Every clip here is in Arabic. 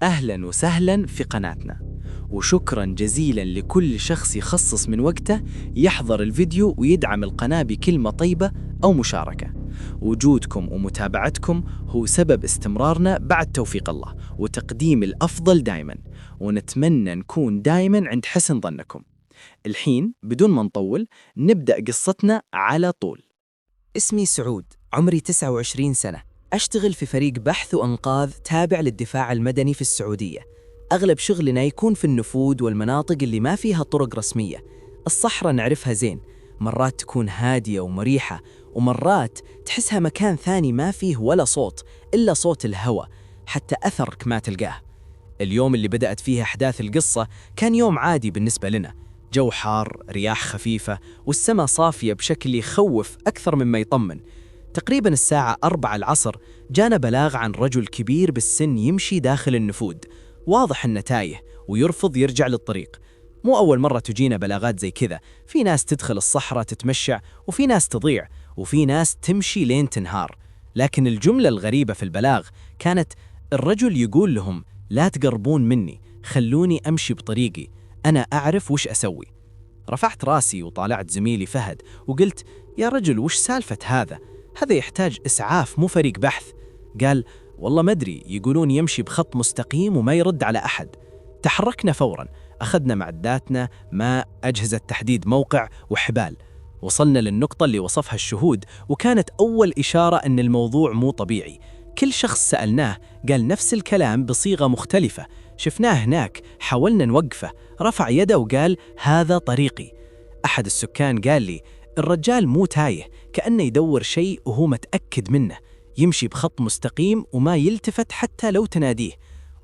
أهلا وسهلا في قناتنا، وشكرا جزيلا لكل شخص يخصص من وقته يحضر الفيديو ويدعم القناة بكلمة طيبة أو مشاركة. وجودكم ومتابعتكم هو سبب استمرارنا بعد توفيق الله وتقديم الأفضل دائما، ونتمنى نكون دائما عند حسن ظنكم. الحين بدون ما نطول نبدأ قصتنا على طول. اسمي سعود، عمري 29 سنة، أشتغل في فريق بحث وأنقاذ تابع للدفاع المدني في السعودية. أغلب شغلنا يكون في النفود والمناطق اللي ما فيها طرق رسمية. الصحراء نعرفها زين، مرات تكون هادية ومريحة، ومرات تحسها مكان ثاني ما فيه ولا صوت إلا صوت الهواء، حتى أثرك ما تلقاه. اليوم اللي بدأت فيه أحداث القصة كان يوم عادي بالنسبة لنا، جو حار، رياح خفيفة، والسماء صافية بشكل يخوف أكثر مما يطمن. تقريبا الساعة 4 العصر جانا بلاغ عن رجل كبير بالسن يمشي داخل النفود، واضح إنه تايه ويرفض يرجع للطريق. مو أول مرة تجينا بلاغات زي كذا، في ناس تدخل الصحراء تتمشى، وفي ناس تضيع، وفي ناس تمشي لين تنهار. لكن الجملة الغريبة في البلاغ كانت الرجل يقول لهم: لا تقربون مني، خلوني أمشي بطريقي، أنا أعرف وش أسوي. رفعت راسي وطالعت زميلي فهد وقلت: يا رجل، وش سالفة هذا يحتاج إسعاف مو فريق بحث. قال: والله ما أدري، يقولون يمشي بخط مستقيم وما يرد على أحد. تحركنا فورا، أخذنا معداتنا، ماء، أجهزة تحديد موقع وحبال. وصلنا للنقطة اللي وصفها الشهود، وكانت أول إشارة أن الموضوع مو طبيعي. كل شخص سألناه قال نفس الكلام بصيغة مختلفة. شفناه هناك، حاولنا نوقفه، رفع يده وقال: هذا طريقي. أحد السكان قال لي: الرجال مو تايه، كأنه يدور شيء وهو متأكد منه، يمشي بخط مستقيم وما يلتفت حتى لو تناديه.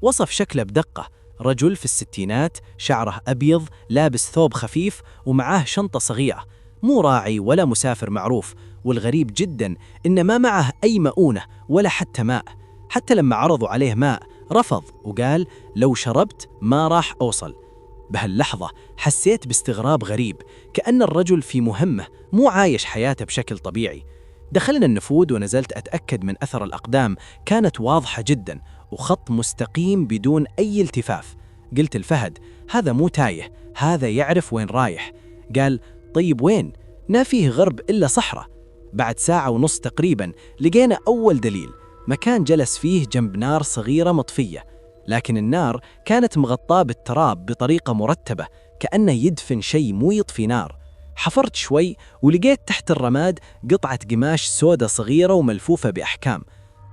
وصف شكله بدقة، رجل في الستينات، شعره أبيض، لابس ثوب خفيف ومعاه شنطة صغيرة، مو راعي ولا مسافر معروف. والغريب جدا إن ما معه أي مؤونة ولا حتى ماء. حتى لما عرضوا عليه ماء رفض وقال: لو شربت ما راح أوصل. بهاللحظة حسيت باستغراب غريب، كأن الرجل في مهمة، مو عايش حياته بشكل طبيعي. دخلنا النفود ونزلت أتأكد من أثر الأقدام، كانت واضحة جدا، وخط مستقيم بدون أي التفاف. قلت الفهد: هذا مو تايه، هذا يعرف وين رايح. قال: طيب وين؟ ما فيه غرب إلا صحراء. بعد ساعة ونص تقريبا لقينا أول دليل، مكان جلس فيه جنب نار صغيرة مطفية، لكن النار كانت مغطاة بالتراب بطريقة مرتبة، كأنه يدفن شيء مو يطفي نار. حفرت شوي ولقيت تحت الرماد قطعة قماش سودة صغيرة وملفوفة بأحكام.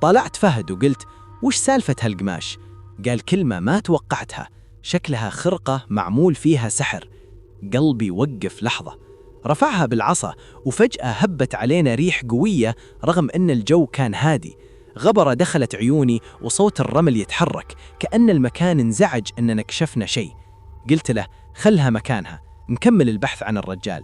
طالعت فهد وقلت: وش سالفة هالقماش؟ قال كلمة ما توقعتها: شكلها خرقة معمول فيها سحر. قلبي وقف لحظة. رفعها بالعصا وفجأة هبت علينا ريح قوية رغم أن الجو كان هادي. غبرة دخلت عيوني وصوت الرمل يتحرك، كأن المكان انزعج أننا كشفنا شيء. قلت له: خلها مكانها، نكمل البحث عن الرجال.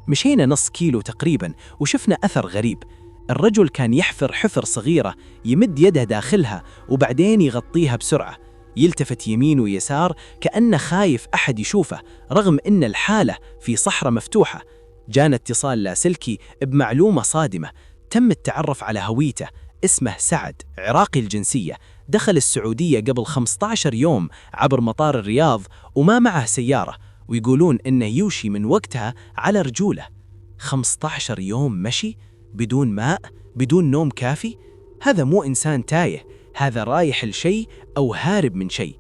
مشينا نص كيلو تقريبا وشفنا أثر غريب. الرجل كان يحفر حفر صغيرة، يمد يده داخلها وبعدين يغطيها بسرعة، يلتفت يمين ويسار كأنه خايف أحد يشوفه رغم أن الحالة في صحراء مفتوحة. جانا اتصال لاسلكي بمعلومة صادمة، تم التعرف على هويته، اسمه سعد، عراقي الجنسية، دخل السعودية قبل 15 يوم عبر مطار الرياض وما معه سيارة، ويقولون إنه يوشي من وقتها على رجوله. 15 يوم مشي بدون ماء، بدون نوم كافي. هذا مو إنسان تايه، هذا رايح لشيء أو هارب من شيء.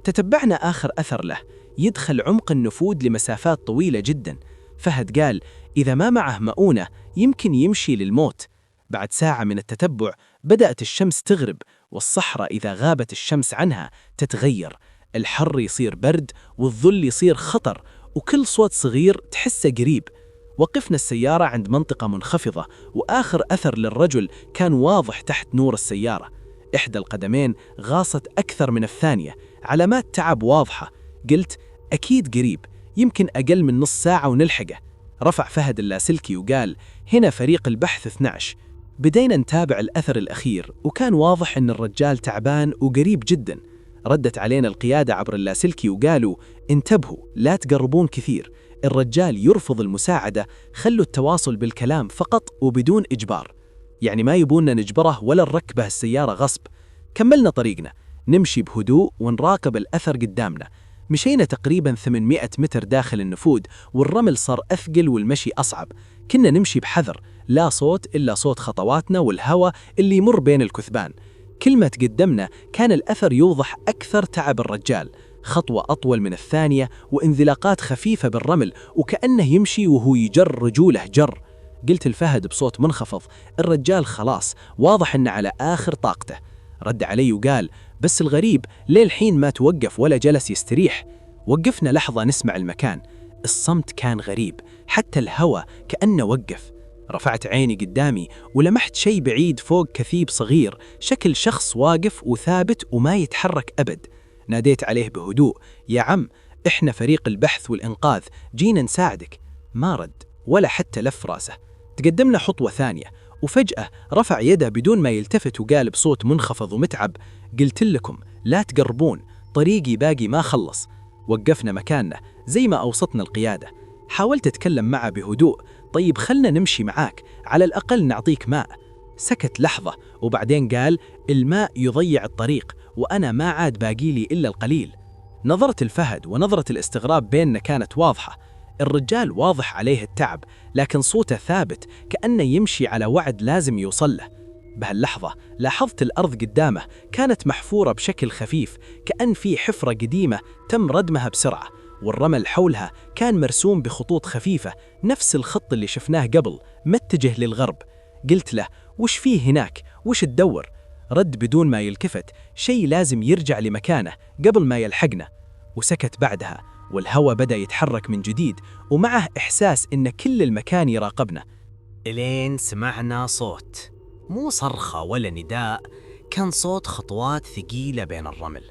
تتبعنا آخر أثر له، يدخل عمق النفود لمسافات طويلة جدا. فهد قال: إذا ما معه مؤونة يمكن يمشي للموت. بعد ساعة من التتبع بدأت الشمس تغرب، والصحراء إذا غابت الشمس عنها تتغير، الحر يصير برد والظل يصير خطر، وكل صوت صغير تحسه قريب. وقفنا السيارة عند منطقة منخفضة، وآخر أثر للرجل كان واضح تحت نور السيارة. إحدى القدمين غاصت أكثر من الثانية، علامات تعب واضحة. قلت: أكيد قريب، يمكن أقل من نص ساعة ونلحقه. رفع فهد اللاسلكي وقال: هنا فريق البحث 12. بدينا نتابع الأثر الأخير، وكان واضح أن الرجال تعبان وقريب جدا. ردت علينا القيادة عبر اللاسلكي وقالوا: انتبهوا، لا تقربون كثير، الرجال يرفض المساعدة، خلوا التواصل بالكلام فقط وبدون إجبار. يعني ما يبوننا نجبره ولا نركبه السيارة غصب. كملنا طريقنا، نمشي بهدوء ونراقب الأثر قدامنا. مشينا تقريبا 800 متر داخل النفود، والرمل صار أثقل والمشي أصعب. كنا نمشي بحذر، لا صوت إلا صوت خطواتنا والهواء اللي يمر بين الكثبان. كل ما تقدمنا كان الأثر يوضح أكثر. تعب الرجال، خطوة أطول من الثانية وانزلاقات خفيفة بالرمل، وكأنه يمشي وهو يجر رجوله جر. قلت الفهد بصوت منخفض: الرجال خلاص، واضح إنه على آخر طاقته. رد علي وقال: بس الغريب ليه الحين ما توقف ولا جلس يستريح؟ وقفنا لحظة نسمع المكان. الصمت كان غريب، حتى الهواء كأنه وقف. رفعت عيني قدامي ولمحت شيء بعيد فوق كثيب صغير، شكل شخص واقف وثابت وما يتحرك أبد. ناديت عليه بهدوء: يا عم، إحنا فريق البحث والإنقاذ، جينا نساعدك. ما رد ولا حتى لف راسه. تقدمنا خطوة ثانية وفجأة رفع يده بدون ما يلتفت وقال بصوت منخفض ومتعب: قلت لكم لا تقربون، طريقي باقي ما خلص. وقفنا مكاننا زي ما أوصتنا القيادة. حاولت أتكلم معه بهدوء: طيب خلنا نمشي معاك، على الأقل نعطيك ماء. سكت لحظة وبعدين قال: الماء يضيع الطريق، وأنا ما عاد باقي لي إلا القليل. نظرة الفهد ونظرة الاستغراب بيننا كانت واضحة. الرجال واضح عليه التعب، لكن صوته ثابت، كأنه يمشي على وعد لازم يوصل له. بهاللحظة لاحظت الأرض قدامه كانت محفورة بشكل خفيف، كأن في حفرة قديمة تم ردمها بسرعة، والرمل حولها كان مرسوم بخطوط خفيفة، نفس الخط اللي شفناه قبل، متجه للغرب. قلت له: وش فيه هناك؟ وش تدور؟ رد بدون ما يلتفت: شيء لازم يرجع لمكانه قبل ما يلحقنا. وسكت بعدها، والهواء بدأ يتحرك من جديد، ومعه إحساس إن كل المكان يراقبنا. إلين سمعنا صوت، مو صرخة ولا نداء، كان صوت خطوات ثقيلة بين الرمل،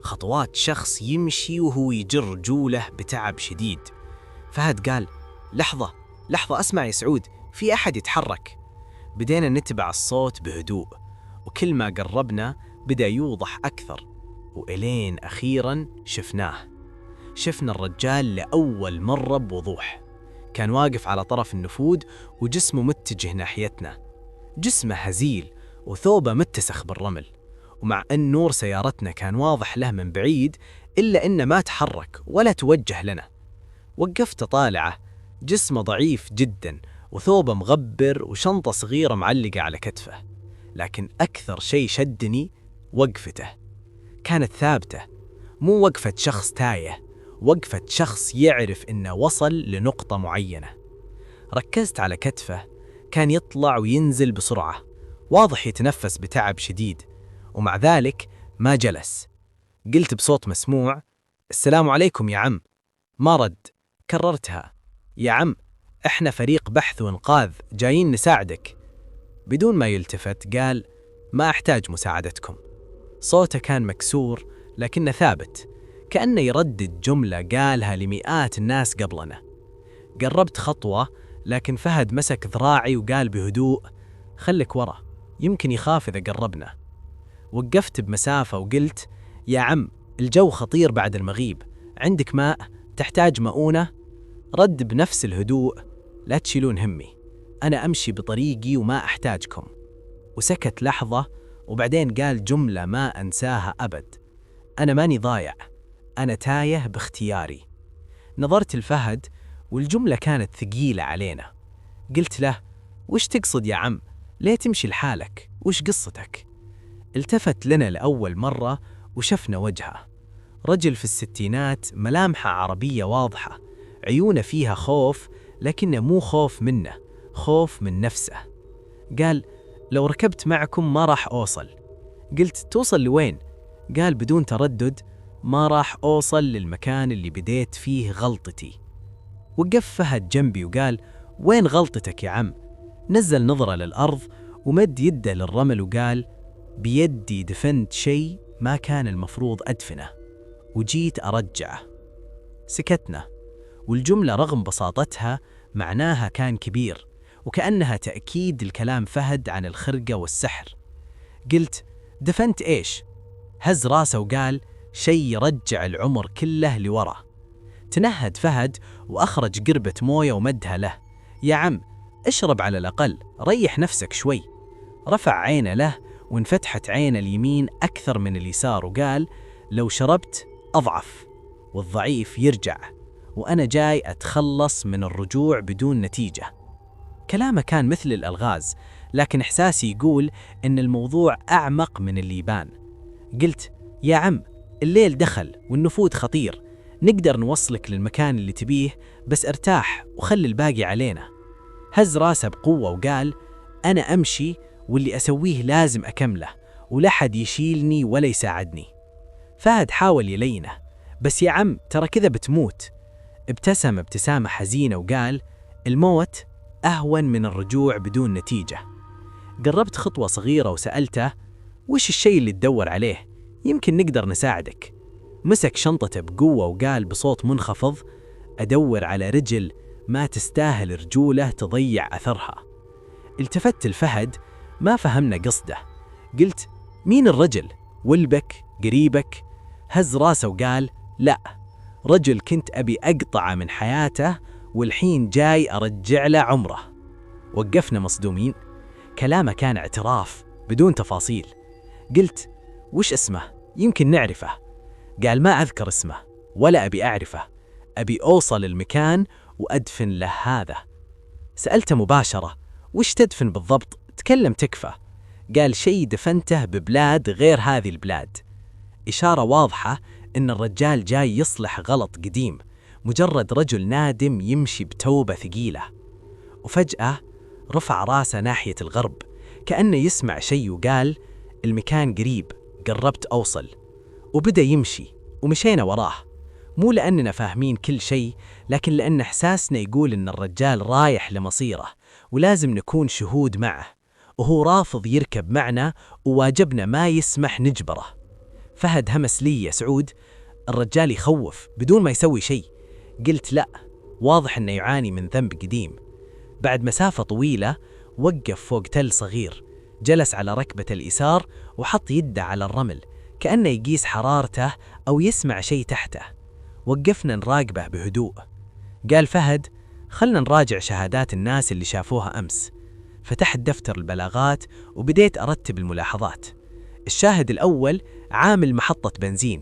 خطوات شخص يمشي وهو يجر رجوله بتعب شديد. فهد قال: لحظة لحظة، أسمع يا سعود، في أحد يتحرك. بدينا نتبع الصوت بهدوء، وكل ما قربنا بدأ يوضح أكثر، وإلين أخيراً شفنا الرجال لأول مرة بوضوح. كان واقف على طرف النفود وجسمه متجه ناحيتنا، جسمه هزيل وثوبه متسخ بالرمل، ومع أن نور سيارتنا كان واضح له من بعيد إلا إنه ما تحرك ولا توجه لنا. وقفت طالعه، جسمه ضعيف جدا وثوبه مغبر وشنطة صغيرة معلقة على كتفه. لكن أكثر شيء شدني وقفته، كانت ثابتة، مو وقفة شخص تايه، وقفة شخص يعرف إنه وصل لنقطة معينة. ركزت على كتفه، كان يطلع وينزل بسرعة، واضح يتنفس بتعب شديد، ومع ذلك ما جلس. قلت بصوت مسموع: السلام عليكم يا عم. ما رد. كررتها: يا عم، إحنا فريق بحث وإنقاذ، جايين نساعدك. بدون ما يلتفت قال: ما أحتاج مساعدتكم. صوته كان مكسور لكنه ثابت، كأنه يردد جملة قالها لمئات الناس قبلنا. قربت خطوة، لكن فهد مسك ذراعي وقال بهدوء: خلك ورا، يمكن يخاف إذا قربنا. وقفت بمسافة وقلت: يا عم، الجو خطير بعد المغيب، عندك ماء؟ تحتاج مؤونة؟ رد بنفس الهدوء: لا تشيلون همي، أنا أمشي بطريقي وما أحتاجكم. وسكت لحظة وبعدين قال جملة ما أنساها أبد: أنا ماني ضايع، أنا تايه باختياري. نظرت لفهد والجملة كانت ثقيلة علينا. قلت له: وش تقصد يا عم؟ ليه تمشي لحالك؟ وش قصتك؟ التفت لنا لأول مرة وشفنا وجهه، رجل في الستينات، ملامحه عربية واضحة، عيونه فيها خوف، لكنه مو خوف منه، خوف من نفسه. قال: لو ركبت معكم ما راح أوصل. قلت: توصل لوين؟ قال بدون تردد: ما راح أوصل للمكان اللي بديت فيه غلطتي. وقف فهد جنبي وقال: وين غلطتك يا عم؟ نزل نظرة للأرض ومد يده للرمل وقال: بيدي دفنت شيء ما كان المفروض أدفنه، وجيت أرجعه. سكتنا، والجملة رغم بساطتها معناها كان كبير، وكأنها تأكيد الكلام فهد عن الخرقة والسحر. قلت: دفنت إيش؟ هز راسه وقال: شيء يرجع العمر كله لورا. تنهد فهد وأخرج قربة موية ومدها له: يا عم، اشرب على الأقل، ريح نفسك شوي. رفع عينه له وانفتحت عينه اليمين أكثر من اليسار، وقال: لو شربت أضعف والضعيف يرجع، وأنا جاي أتخلص من الرجوع بدون نتيجة. كلامه كان مثل الألغاز، لكن إحساسي يقول إن الموضوع أعمق من اللي يبان. قلت: يا عم، الليل دخل والنفوذ خطير، نقدر نوصلك للمكان اللي تبيه، بس ارتاح وخلي الباقي علينا. هز راسه بقوة وقال: أنا أمشي، واللي أسويه لازم أكمله، ولا حد يشيلني ولا يساعدني. فهد حاول يلينه: بس يا عم ترى كذا بتموت. ابتسم ابتسامة حزينة وقال: الموت أهون من الرجوع بدون نتيجة. قربت خطوة صغيرة وسألته: وش الشيء اللي تدور عليه؟ يمكن نقدر نساعدك. مسك شنطته بقوة وقال بصوت منخفض: أدور على رجل ما تستاهل رجولة تضيع أثرها. التفت لفهد، ما فهمنا قصده. قلت: مين الرجل؟ ولبك؟ قريبك؟ هز راسه وقال: لا، رجل كنت أبي أقطعه من حياته، والحين جاي أرجع له عمره. وقفنا مصدومين. كلامه كان اعتراف بدون تفاصيل. قلت: وش اسمه؟ يمكن نعرفه. قال: ما أذكر اسمه ولا أبي أعرفه، أبي أوصل المكان وأدفن له هذا. سألته مباشرة: وش تدفن بالضبط؟ تكلم تكفى. قال: شيء دفنته ببلاد غير هذه البلاد. إشارة واضحة إن الرجال جاي يصلح غلط قديم، مجرد رجل نادم يمشي بتوبة ثقيلة. وفجأة رفع راسه ناحية الغرب كأنه يسمع شيء وقال: المكان قريب، قربت أوصل. وبدأ يمشي ومشينا وراه، مو لأننا فاهمين كل شيء، لكن لأن إحساسنا يقول إن الرجال رايح لمصيره ولازم نكون شهود معه، وهو رافض يركب معنا، وواجبنا ما يسمح نجبره. فهد همس لي: يا سعود، الرجال يخوف بدون ما يسوي شيء. قلت: لا، واضح إنه يعاني من ذنب قديم. بعد مسافة طويلة وقف فوق تل صغير، جلس على ركبة اليسار وحط يده على الرمل كأنه يقيس حرارته أو يسمع شيء تحته. وقفنا نراقبه بهدوء. قال فهد: خلنا نراجع شهادات الناس اللي شافوها أمس. فتحت دفتر البلاغات وبديت أرتب الملاحظات. الشاهد الأول عامل محطة بنزين،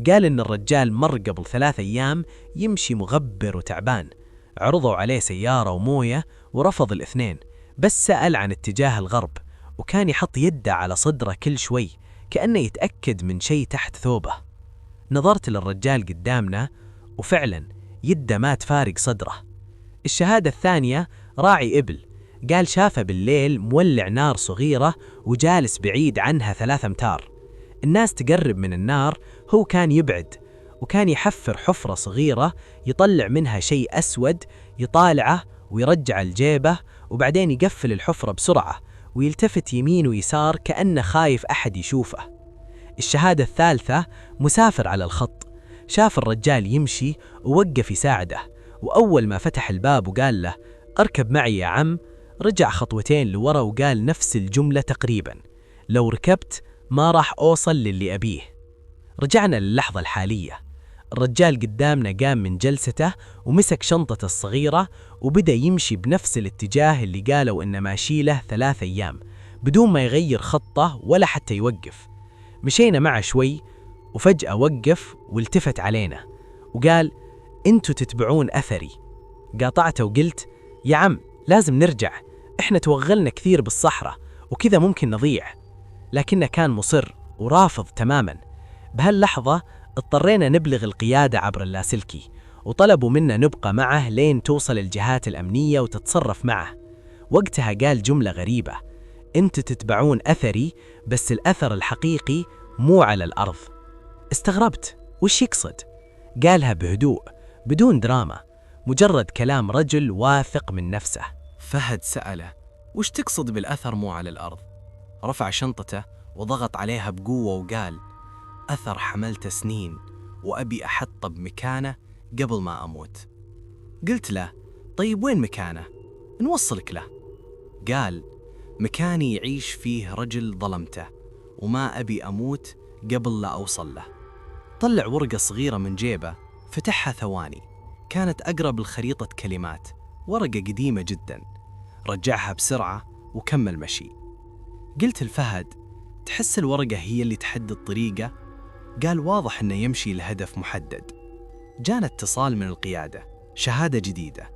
قال إن الرجال مر قبل 3 أيام يمشي مغبر وتعبان. عرضوا عليه سيارة وموية ورفض الاثنين، بس سأل عن اتجاه الغرب، وكان يحط يده على صدره كل شوي كأنه يتأكد من شيء تحت ثوبه. نظرت للرجال قدامنا وفعلا يده ما تفارق صدره. الشهادة الثانية راعي إبل، قال شافه بالليل مولع نار صغيرة وجالس بعيد عنها 3 أمتار. الناس تقرب من النار، هو كان يبعد، وكان يحفر حفرة صغيرة يطلع منها شيء أسود، يطالعه ويرجع الجيبه، وبعدين يقفل الحفرة بسرعة ويلتفت يمين ويسار كأنه خايف أحد يشوفه. الشهادة الثالثة مسافر على الخط، شاف الرجال يمشي ووقف يساعده، وأول ما فتح الباب وقال له: أركب معي يا عم، رجع خطوتين لورا وقال نفس الجملة تقريبا: لو ركبت ما راح أوصل للي أبيه. رجعنا للحظة الحالية. الرجال قدامنا قام من جلسته ومسك شنطته الصغيرة وبدأ يمشي بنفس الاتجاه اللي قالوا إنه ماشي له 3 أيام، بدون ما يغير خطه ولا حتى يوقف. مشينا معه شوي وفجأة وقف والتفت علينا وقال: انتوا تتبعون أثري. قاطعته وقلت: يا عم لازم نرجع، احنا توغلنا كثير بالصحراء وكذا ممكن نضيع. لكنه كان مصر ورافض تماما. بهاللحظة اضطرينا نبلغ القيادة عبر اللاسلكي، وطلبوا منا نبقى معه لين توصل الجهات الأمنية وتتصرف معه. وقتها قال جملة غريبة: انتوا تتبعون أثري، بس الأثر الحقيقي مو على الأرض. استغربت وش يقصد؟ قالها بهدوء بدون دراما، مجرد كلام رجل واثق من نفسه. فهد سأله: وش تقصد بالأثر مو على الأرض؟ رفع شنطته وضغط عليها بقوة وقال: أثر حملته سنين وأبي أحطه بمكانه قبل ما أموت. قلت له: طيب وين مكانه؟ نوصلك له. قال: مكاني يعيش فيه رجل ظلمته وما أبي أموت قبل لا أوصل له. طلع ورقة صغيرة من جيبه، فتحها ثواني، كانت أقرب لخريطة كلمات، ورقة قديمة جدا. رجعها بسرعة وكمل مشي. قلت لفهد: تحس الورقة هي اللي تحدد الطريقة؟ قال واضح إنه يمشي لهدف محدد. جانا اتصال من القيادة، شهادة جديدة.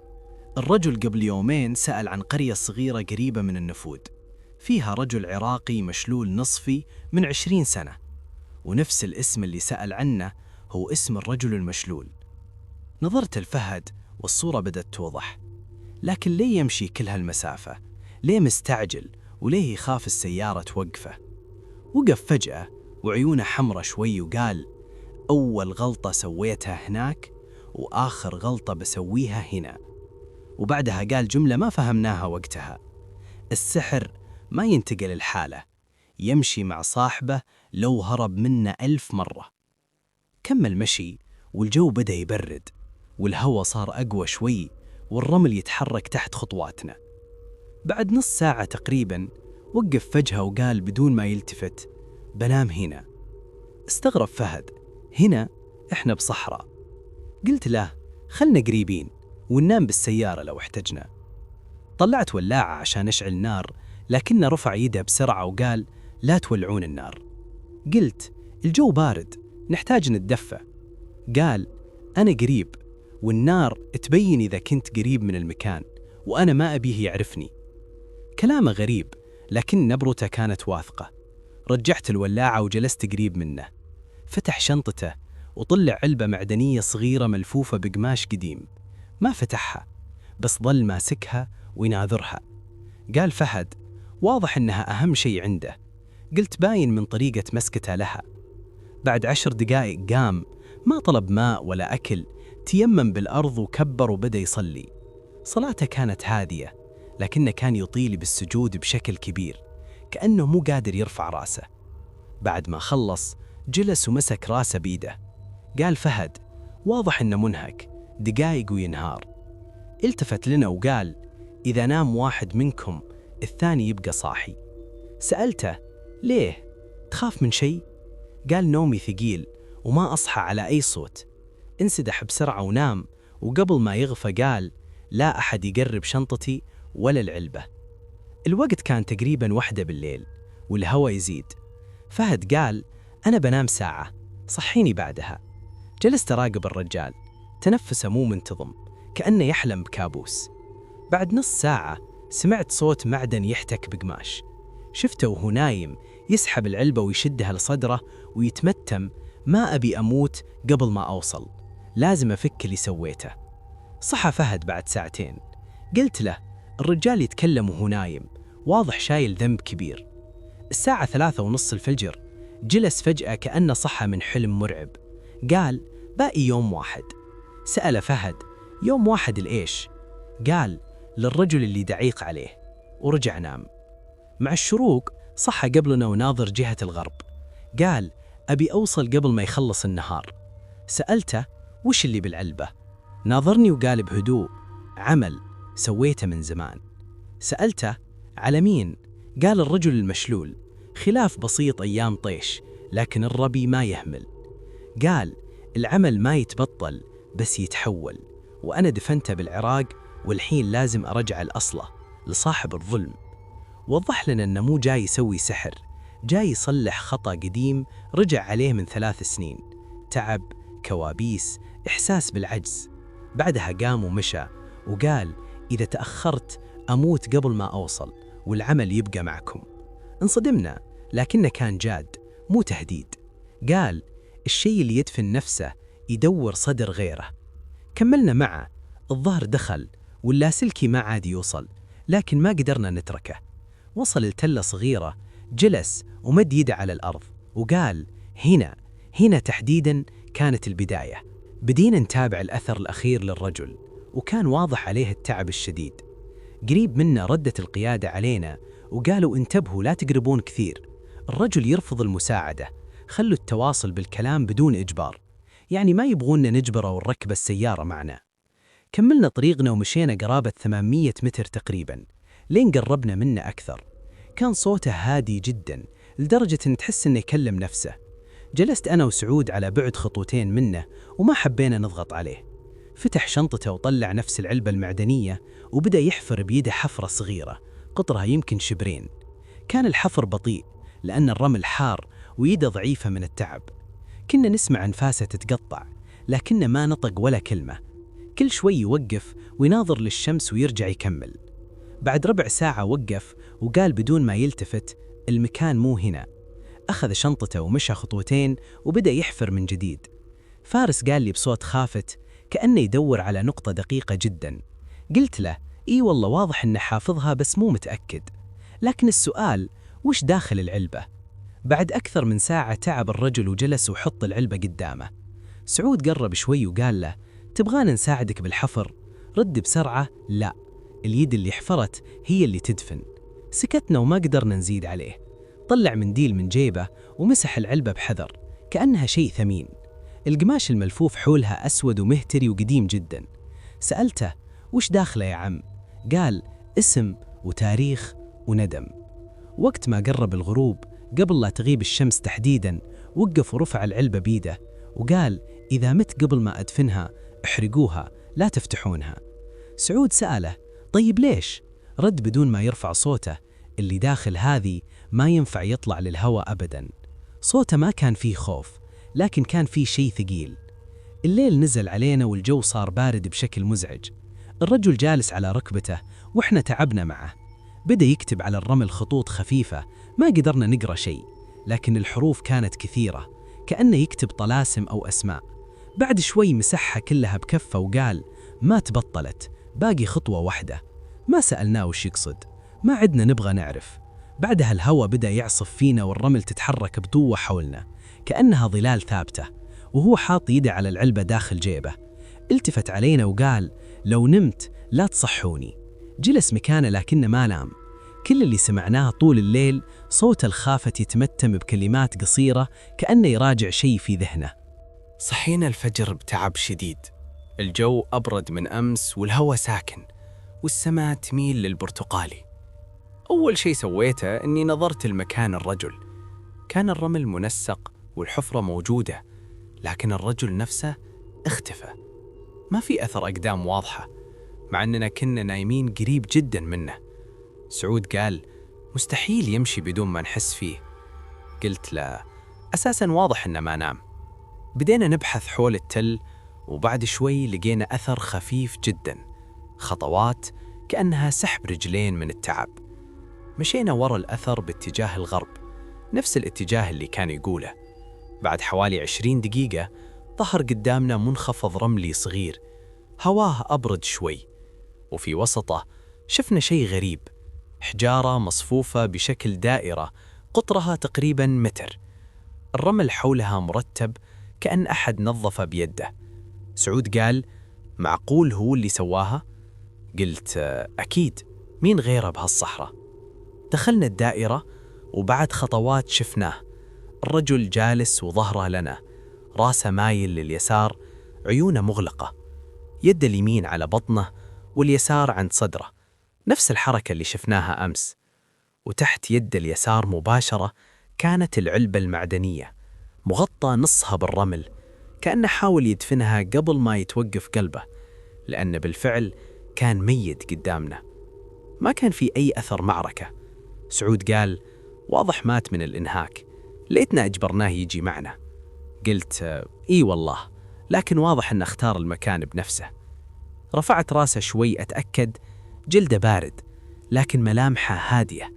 الرجل قبل يومين سأل عن قرية صغيرة قريبة من النفود، فيها رجل عراقي مشلول نصفي من 20 سنة، ونفس الاسم اللي سأل عنه هو اسم الرجل المشلول. نظرت لفهد والصورة بدأت توضح، لكن ليه يمشي كل هالمسافة؟ ليه مستعجل؟ وليه يخاف السيارة توقفه؟ وقف فجأة وعيونه حمرة شوي وقال: أول غلطة سويتها هناك وآخر غلطة بسويها هنا. وبعدها قال جملة ما فهمناها وقتها: السحر ما ينتقل الحالة، يمشي مع صاحبه لو هرب منه 1000 مرة. كمل مشي والجو بدأ يبرد، والهواء صار أقوى شوي، والرمل يتحرك تحت خطواتنا. بعد نص ساعة تقريبا وقف فجأة وقال بدون ما يلتفت: بنام هنا. استغرب فهد: هنا؟ إحنا بصحراء. قلت له: خلنا قريبين وننام بالسيارة لو احتجنا. طلعت ولاعة عشان نشعل نار، لكنه رفع يده بسرعة وقال: لا تولعون النار. قلت: الجو بارد، نحتاج نتدفى. قال: أنا قريب، والنار تبين إذا كنت قريب من المكان، وأنا ما أبيه يعرفني. كلامه غريب، لكن نبرته كانت واثقة. رجعت الولاعة وجلست قريب منه. فتح شنطته وطلع علبة معدنية صغيرة ملفوفة بقماش قديم. ما فتحها، بس ظل ماسكها ويناظرها. قال فهد: واضح إنها أهم شيء عنده. قلت: باين من طريقة مسكته لها. بعد 10 دقائق قام، ما طلب ماء ولا أكل، تيمم بالأرض وكبر وبدأ يصلي. صلاته كانت هادية، لكنه كان يطيل بالسجود بشكل كبير، كأنه مو قادر يرفع راسه. بعد ما خلص جلس ومسك راسه بيده. قال فهد: واضح إنه منهك، دقائق وينهار. التفت لنا وقال: إذا نام واحد منكم الثاني يبقى صاحي. سألته: ليه؟ تخاف من شيء؟ قال: نومي ثقيل وما أصحى على أي صوت. انسدح بسرعة ونام، وقبل ما يغفى قال: لا أحد يقرب شنطتي ولا العلبة. الوقت كان تقريبا 1 بالليل والهواء يزيد. فهد قال: أنا بنام ساعة، صحيني بعدها. جلست أراقب الرجال، تنفسه مو منتظم، كأنه يحلم بكابوس. بعد نص ساعة سمعت صوت معدن يحتك بقماش. شفته وهو نايم يسحب العلبة ويشدها لصدره ويتمتم: ما أبي أموت قبل ما أوصل، لازم أفك اللي سويته. صحى فهد بعد 2 ساعات. قلت له: الرجال يتكلم وهو نايم، واضح شايل ذنب كبير. الساعة 3:30 الفجر جلس فجأة كأنه صحى من حلم مرعب. قال: باقي يوم واحد. سأل فهد: يوم واحد لإيش؟ قال: للرجل اللي دعيق عليه. ورجع نام. مع الشروق صحى قبلنا وناظر جهة الغرب. قال: أبي أوصل قبل ما يخلص النهار. سألته: وش اللي بالعلبة؟ ناظرني وقال بهدوء: عمل سويته من زمان. سألته: على مين؟ قال: الرجل المشلول، خلاف بسيط أيام طيش، لكن الربي ما يهمل. قال: العمل ما يتبطل بس يتحول، وأنا دفنته بالعراق، والحين لازم أرجع الأصله لصاحب الظلم. وضح لنا أنه مو جاي يسوي سحر، جاي يصلح خطأ قديم رجع عليه من 3 سنين. تعب، كوابيس، إحساس بالعجز. بعدها قام ومشى وقال: إذا تأخرت أموت قبل ما أوصل، والعمل يبقى معكم. انصدمنا، لكنه كان جاد مو تهديد. قال: الشيء اللي يدفن نفسه يدور صدر غيره. كملنا معه. الظهر دخل واللاسلكي ما عاد يوصل، لكن ما قدرنا نتركه. وصل لتلة صغيرة، جلس ومد يده على الأرض وقال: هنا تحديدا كانت البداية. بدينا نتابع الأثر الأخير للرجل، وكان واضح عليه التعب الشديد. قريب منا ردت القيادة علينا وقالوا: انتبهوا لا تقربون كثير، الرجل يرفض المساعدة، خلوا التواصل بالكلام بدون إجبار، يعني ما يبغوننا نجبره ونركب السيارة معنا. كملنا طريقنا ومشينا قرابة 800 متر تقريبا، لين قربنا منه أكثر. كان صوته هادي جدا لدرجة أن تحس أنه يكلم نفسه. جلست أنا وسعود على بعد 2 خطوات منه وما حبينا نضغط عليه. فتح شنطته وطلع نفس العلبة المعدنية وبدأ يحفر بيده حفرة صغيرة قطرها يمكن 2 شبر. كان الحفر بطيء، لأن الرمل حار ويده ضعيفة من التعب. كنا نسمع أنفاسه تتقطع، لكنه ما نطق ولا كلمة. كل شوي يوقف ويناظر للشمس ويرجع يكمل. بعد ربع ساعة وقف وقال بدون ما يلتفت: المكان مو هنا. أخذ شنطته ومشى خطوتين وبدأ يحفر من جديد. فارس قال لي بصوت خافت كأنه يدور على نقطة دقيقة جدا. قلت له: إي والله واضح إنه حافظها بس مو متأكد، لكن السؤال وش داخل العلبة؟ بعد أكثر من ساعة تعب الرجل وجلس وحط العلبة قدامه. سعود قرب شوي وقال له: تبغانا نساعدك بالحفر؟ رد بسرعة: لا، اليد اللي حفرت هي اللي تدفن. سكتنا وما قدرنا نزيد عليه. طلع منديل من جيبه ومسح العلبة بحذر كأنها شيء ثمين. القماش الملفوف حولها أسود ومهتري وقديم جدا. سألته: وش داخله يا عم؟ قال: اسم وتاريخ وندم. وقت ما قرب الغروب قبل لا تغيب الشمس تحديدا وقف ورفع العلبة بيده وقال: إذا مت قبل ما أدفنها احرقوها، لا تفتحونها. سعود سأله: طيب ليش؟ رد بدون ما يرفع صوته: اللي داخل هذه ما ينفع يطلع للهواء أبدا. صوته ما كان فيه خوف، لكن كان فيه شيء ثقيل. الليل نزل علينا والجو صار بارد بشكل مزعج. الرجل جالس على ركبته وإحنا تعبنا معه. بدأ يكتب على الرمل خطوط خفيفة ما قدرنا نقرأ شيء، لكن الحروف كانت كثيرة كأنه يكتب طلاسم أو أسماء. بعد شوي مسحها كلها بكفة وقال: ما تبطلت، باقي خطوة واحدة. ما سألناه وش يقصد، ما عدنا نبغى نعرف. بعدها الهواء بدأ يعصف فينا والرمل تتحرك بقوة حولنا كأنها ظلال ثابتة، وهو حاط يده على العلبة داخل جيبه. التفت علينا وقال: لو نمت لا تصحوني. جلس مكانه لكنه ما نام. كل اللي سمعناه طول الليل صوت الخافت يتمتم بكلمات قصيرة كأنه يراجع شيء في ذهنه. صحينا الفجر بتعب شديد، الجو أبرد من أمس والهواء ساكن والسماء تميل للبرتقالي. أول شيء سويته أني نظرت لمكان الرجل. كان الرمل منسق والحفرة موجودة، لكن الرجل نفسه اختفى. ما في أثر أقدام واضحة، مع أننا كنا نايمين قريب جدا منه. سعود قال: مستحيل يمشي بدون ما نحس فيه. قلت له: أساسا واضح أنه ما نام. بدينا نبحث حول التل، وبعد شوي لقينا أثر خفيف جدا، خطوات كأنها سحب رجلين من التعب. مشينا ورا الأثر باتجاه الغرب، نفس الاتجاه اللي كان يقوله. بعد حوالي 20 دقيقة ظهر قدامنا منخفض رملي صغير، هواه أبرد شوي، وفي وسطه شفنا شيء غريب: حجارة مصفوفة بشكل دائرة قطرها تقريبا متر. الرمل حولها مرتب كأن أحد نظف بيده. سعود قال: معقول هو اللي سواها؟ قلت: أكيد، مين غيره بهالصحراء؟ دخلنا الدائرة وبعد خطوات شفناه. الرجل جالس وظهره لنا، راسه مايل لليسار، عيونه مغلقة، يد اليمين على بطنه واليسار عند صدره، نفس الحركة اللي شفناها أمس. وتحت يد اليسار مباشرة كانت العلبة المعدنية مغطى نصها بالرمل، كأنه حاول يدفنها قبل ما يتوقف قلبه، لأنه بالفعل كان ميت قدامنا. ما كان في أي أثر معركة. سعود قال: واضح مات من الإنهاك، ليتنا أجبرناه يجي معنا. قلت: إي والله، لكن واضح أنه اختار المكان بنفسه. رفعت راسه شوي أتأكد، جلده بارد لكن ملامحه هادية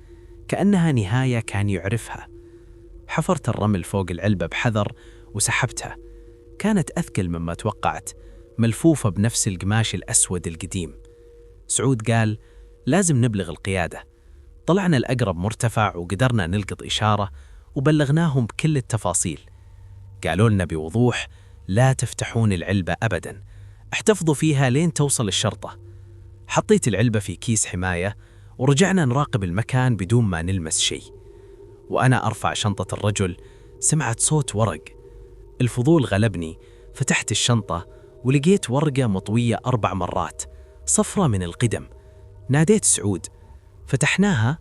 كأنها نهاية كان يعرفها. حفرت الرمل فوق العلبة بحذر وسحبتها. كانت أثقل مما توقعت، ملفوفة بنفس القماش الأسود القديم. سعود قال: لازم نبلغ القيادة. طلعنا الأقرب مرتفع وقدرنا نلقط إشارة وبلغناهم بكل التفاصيل. قالوا لنا بوضوح: لا تفتحون العلبة أبداً، احتفظوا فيها لين توصل الشرطة. حطيت العلبة في كيس حماية ورجعنا نراقب المكان بدون ما نلمس شيء. وأنا أرفع شنطة الرجل سمعت صوت ورق. الفضول غلبني، فتحت الشنطة ولقيت ورقة مطوية 4 مرات، صفرة من القدم. ناديت سعود، فتحناها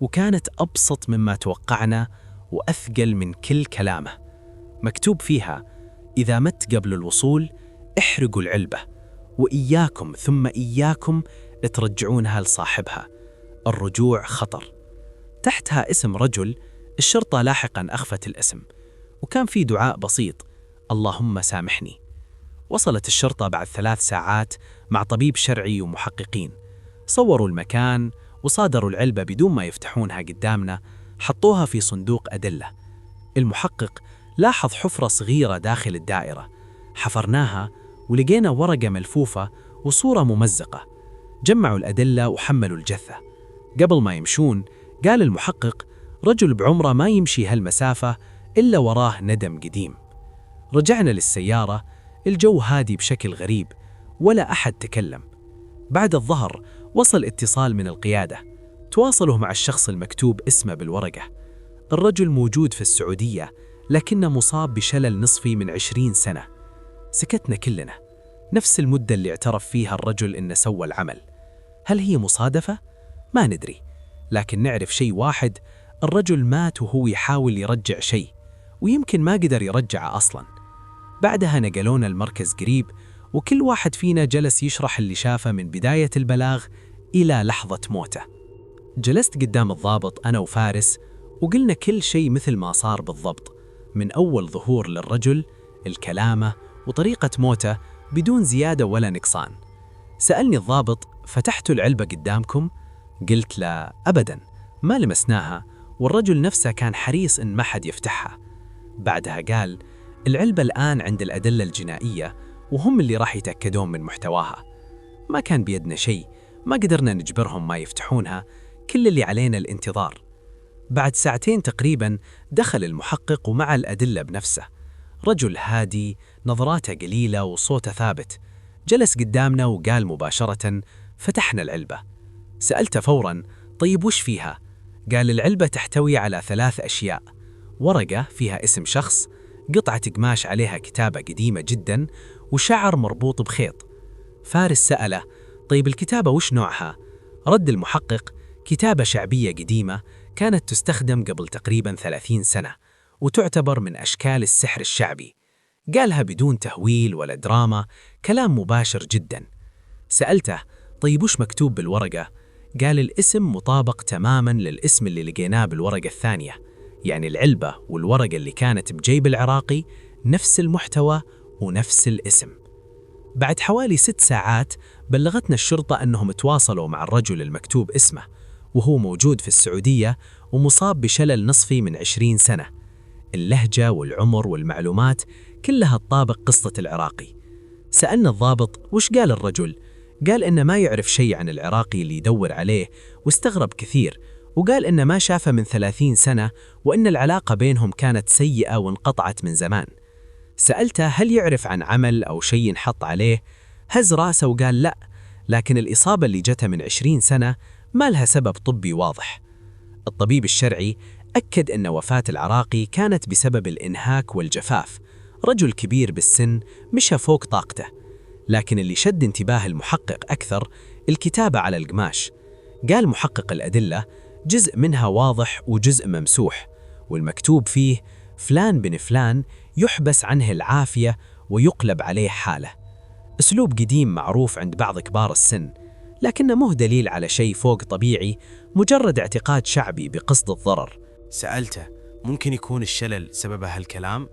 وكانت أبسط مما توقعنا وأثقل من كل كلامه. مكتوب فيها: إذا مت قبل الوصول احرقوا العلبة، وإياكم ثم إياكم ترجعونها لصاحبها، الرجوع خطر. تحتها اسم رجل الشرطة لاحقاً أخفت الاسم، وكان في دعاء بسيط: اللهم سامحني. وصلت الشرطة بعد 3 ساعات مع طبيب شرعي ومحققين، صوروا المكان وصادروا العلبة بدون ما يفتحونها قدامنا، حطوها في صندوق أدلة. المحقق لاحظ حفرة صغيرة داخل الدائرة، حفرناها ولقينا ورقة ملفوفة وصورة ممزقة. جمعوا الأدلة وحملوا الجثة. قبل ما يمشون قال المحقق: رجل بعمره ما يمشي هالمسافة إلا وراه ندم قديم. رجعنا للسيارة، الجو هادي بشكل غريب، ولا أحد تكلم. بعد الظهر وصل اتصال من القيادة، تواصلوا مع الشخص المكتوب اسمه بالورقة. الرجل موجود في السعودية، لكنه مصاب بشلل نصفي من 20 سنة. سكتنا كلنا، نفس المدة اللي اعترف فيها الرجل إنه سوى العمل. هل هي مصادفة؟ ما ندري، لكن نعرف شيء واحد: الرجل مات وهو يحاول يرجع شيء، ويمكن ما قدر يرجعه أصلاً. بعدها نقلونا المركز قريب، وكل واحد فينا جلس يشرح اللي شافه من بداية البلاغ إلى لحظة موته. جلست قدام الضابط أنا وفارس، وقلنا كل شيء مثل ما صار بالضبط، من أول ظهور للرجل، الكلامة، وطريقة موته، بدون زيادة ولا نقصان. سألني الضابط: فتحتوا العلبة قدامكم؟ قلت له: أبداً، ما لمسناها، والرجل نفسه كان حريص إن ما حد يفتحها. بعدها قال: العلبة الآن عند الأدلة الجنائية، وهم اللي راح يتأكدون من محتواها. ما كان بيدنا شيء، ما قدرنا نجبرهم ما يفتحونها، كل اللي علينا الانتظار. بعد 2 ساعات تقريباً دخل المحقق ومع الأدلة بنفسه، رجل هادي، نظراته قليلة وصوته ثابت. جلس قدامنا وقال مباشرة: فتحنا العلبة. سألته فوراً: طيب وش فيها؟ قال: العلبة تحتوي على 3 أشياء: ورقة فيها اسم شخص، قطعة قماش عليها كتابة قديمة جداً، وشعر مربوط بخيط. فارس سأله: طيب الكتابة وش نوعها؟ رد المحقق: كتابة شعبية قديمة كانت تستخدم قبل تقريباً 30 سنة، وتعتبر من أشكال السحر الشعبي. قالها بدون تهويل ولا دراما، كلام مباشر جداً. سألته: طيب وش مكتوب بالورقة؟ قال: الاسم مطابق تماماً للاسم اللي لقيناه بالورقة الثانية، يعني العلبة والورقة اللي كانت بجيب العراقي نفس المحتوى ونفس الاسم. بعد حوالي 6 ساعات بلغتنا الشرطة أنهم تواصلوا مع الرجل المكتوب اسمه، وهو موجود في السعودية ومصاب بشلل نصفي من 20 سنة. اللهجة والعمر والمعلومات كلها تطابق قصة العراقي. سألنا الضابط: وش قال الرجل؟ قال إنه ما يعرف شيء عن العراقي اللي يدور عليه، واستغرب كثير، وقال إنه ما شافه من 30 سنة، وإن العلاقة بينهم كانت سيئة وانقطعت من زمان. سألته: هل يعرف عن عمل أو شيء انحط عليه؟ هز راسه وقال: لا، لكن الإصابة اللي جته من 20 سنة ما لها سبب طبي واضح. الطبيب الشرعي أكد أن وفاة العراقي كانت بسبب الإنهاك والجفاف. رجل كبير بالسن، مشى فوق طاقته. لكن اللي شد انتباه المحقق أكثر الكتابة على القماش. قال محقق الأدلة: جزء منها واضح وجزء ممسوح، والمكتوب فيه: فلان بن فلان يحبس عنه العافية ويقلب عليه حاله. أسلوب قديم معروف عند بعض كبار السن، لكنه مو دليل على شيء فوق طبيعي، مجرد اعتقاد شعبي بقصد الضرر. سألته: ممكن يكون الشلل سببه هالكلام؟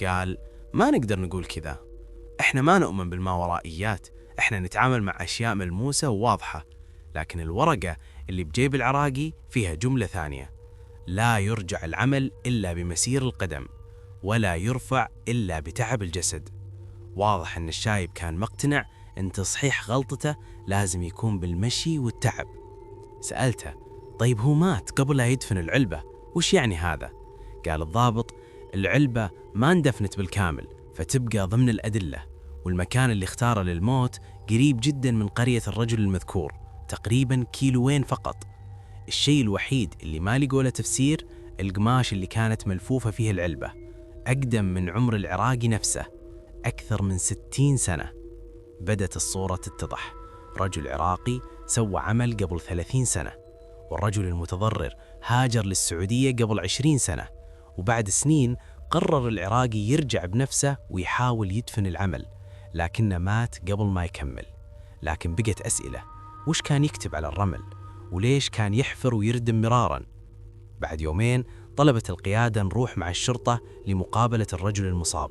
قال: ما نقدر نقول كذا، احنا ما نؤمن بالماورائيات، احنا نتعامل مع أشياء ملموسة وواضحة. لكن الورقة اللي بجيب العراقي فيها جملة ثانية: لا يرجع العمل إلا بمسير القدم، ولا يرفع إلا بتعب الجسد. واضح أن الشايب كان مقتنع أن تصحيح غلطته لازم يكون بالمشي والتعب. سألته: طيب هو مات قبل لا يدفن العلبة، وش يعني هذا؟ قال الضابط: العلبة ما اندفنت بالكامل، فتبقى ضمن الأدلة، والمكان اللي اختاره للموت قريب جدا من قرية الرجل المذكور، تقريبا 2 كيلو فقط. الشيء الوحيد اللي ما لقوا له تفسير القماش اللي كانت ملفوفة فيه العلبة، أقدم من عمر العراقي نفسه، أكثر من 60 سنة. بدت الصورة تتضح: رجل عراقي سوى عمل قبل 30 سنة، والرجل المتضرر هاجر للسعودية قبل 20 سنة، وبعد سنين قرر العراقي يرجع بنفسه ويحاول يدفن العمل، لكنه مات قبل ما يكمل. لكن بقت أسئلة: وش كان يكتب على الرمل؟ وليش كان يحفر ويردم مرارا؟ بعد يومين طلبت القيادة نروح مع الشرطة لمقابلة الرجل المصاب.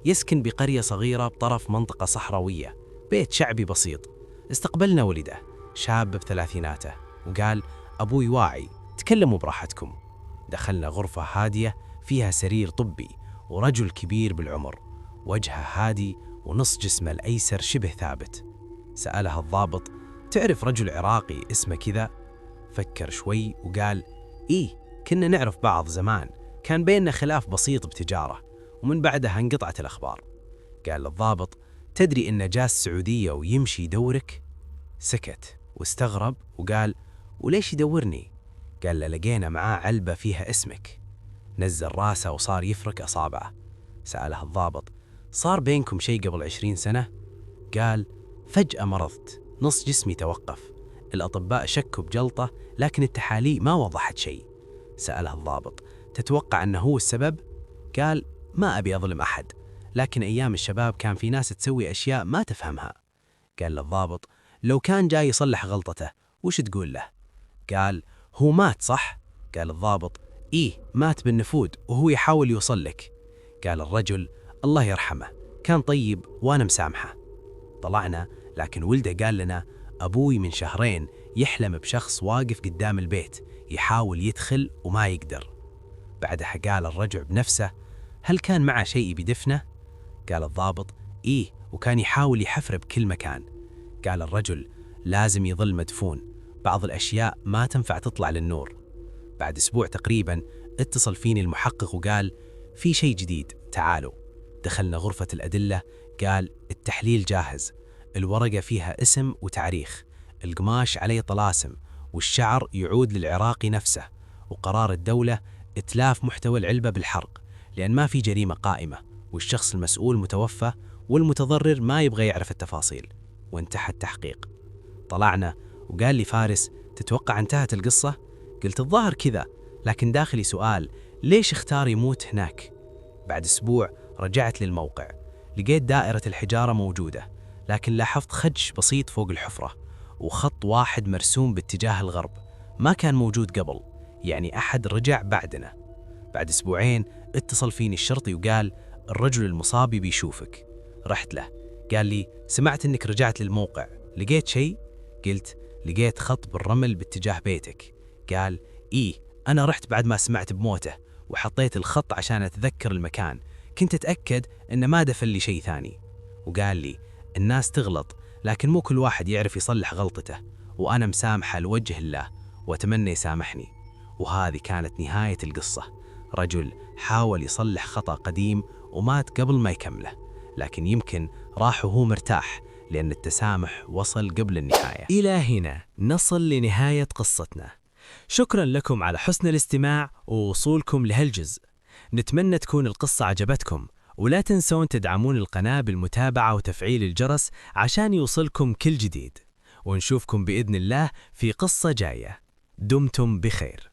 يسكن بقرية صغيرة بطرف منطقة صحراوية، بيت شعبي بسيط. استقبلنا ولده شاب بثلاثيناته وقال: أبوي واعي، تكلموا براحتكم. دخلنا غرفة هادية فيها سرير طبي ورجل كبير بالعمر، وجهه هادي ونص جسمه الأيسر شبه ثابت. سألها الضابط: تعرف رجل عراقي اسمه كذا؟ فكر شوي وقال: إيه، كنا نعرف بعض زمان، كان بيننا خلاف بسيط بتجارة، ومن بعدها انقطعت الأخبار. قال الضابط: تدري إنه جاء السعودية ويمشي يدورك؟ سكت واستغرب وقال: وليش يدورني؟ قال له: لقينا معاه علبة فيها اسمك. نزل راسه وصار يفرك أصابعه. سأله الضابط: صار بينكم شيء قبل 20 سنة؟ قال: فجأة مرضت، نص جسمي توقف، الأطباء شكوا بجلطة لكن التحاليل ما وضحت شيء. سأله الضابط: تتوقع أنه هو السبب؟ قال: ما أبي أظلم أحد، لكن أيام الشباب كان في ناس تسوي أشياء ما تفهمها. قال للضابط: لو كان جاي يصلح غلطته وش تقول له؟ قال: هو مات صح؟ قال الضابط: إيه، مات بالنفود وهو يحاول يوصل لك. قال الرجل: الله يرحمه، كان طيب وأنا مسامحه. طلعنا، لكن ولده قال لنا: أبوي من شهرين يحلم بشخص واقف قدام البيت يحاول يدخل وما يقدر. بعدها قال الرجل بنفسه: هل كان معه شيء بدفنه؟ قال الضابط: إيه، وكان يحاول يحفر بكل مكان. قال الرجل: لازم يظل مدفون، بعض الأشياء ما تنفع تطلع للنور. بعد أسبوع تقريبا اتصل فيني المحقق وقال: في شيء جديد، تعالوا. دخلنا غرفة الأدلة. قال: التحليل جاهز، الورقة فيها اسم وتاريخ، القماش عليه طلاسم، والشعر يعود للعراقي نفسه، وقرار الدولة إتلاف محتوى العلبة بالحرق لأن ما في جريمة قائمة، والشخص المسؤول متوفى، والمتضرر ما يبغى يعرف التفاصيل. وانتهى التحقيق. طلعنا وقال لي فارس: تتوقع انتهت القصة؟ قلت: الظاهر كذا، لكن داخلي سؤال، ليش اختار يموت هناك؟ بعد أسبوع رجعت للموقع، لقيت دائرة الحجارة موجودة، لكن لاحظت خدش بسيط فوق الحفرة وخط واحد مرسوم باتجاه الغرب ما كان موجود قبل، يعني أحد رجع بعدنا. بعد أسبوعين اتصل فيني الشرطي وقال: الرجل المصاب بيشوفك. رحت له، قال لي: سمعت انك رجعت للموقع، لقيت شيء؟ قلت: لقيت خط بالرمل باتجاه بيتك. قال: إيه، أنا رحت بعد ما سمعت بموته وحطيت الخط عشان أتذكر المكان، كنت أتأكد إنه ما دفن لي شيء ثاني. وقال لي: الناس تغلط، لكن مو كل واحد يعرف يصلح غلطته، وأنا مسامحه لوجه الله وأتمنى يسامحني. وهذه كانت نهاية القصة. رجل حاول يصلح خطأ قديم ومات قبل ما يكمله، لكن يمكن راح وهو مرتاح لأن التسامح وصل قبل النهاية. إلى هنا نصل لنهاية قصتنا. شكرا لكم على حسن الاستماع ووصولكم لهالجزء. نتمنى تكون القصة عجبتكم، ولا تنسون تدعمون القناة بالمتابعة وتفعيل الجرس عشان يوصلكم كل جديد. ونشوفكم بإذن الله في قصة جاية. دمتم بخير.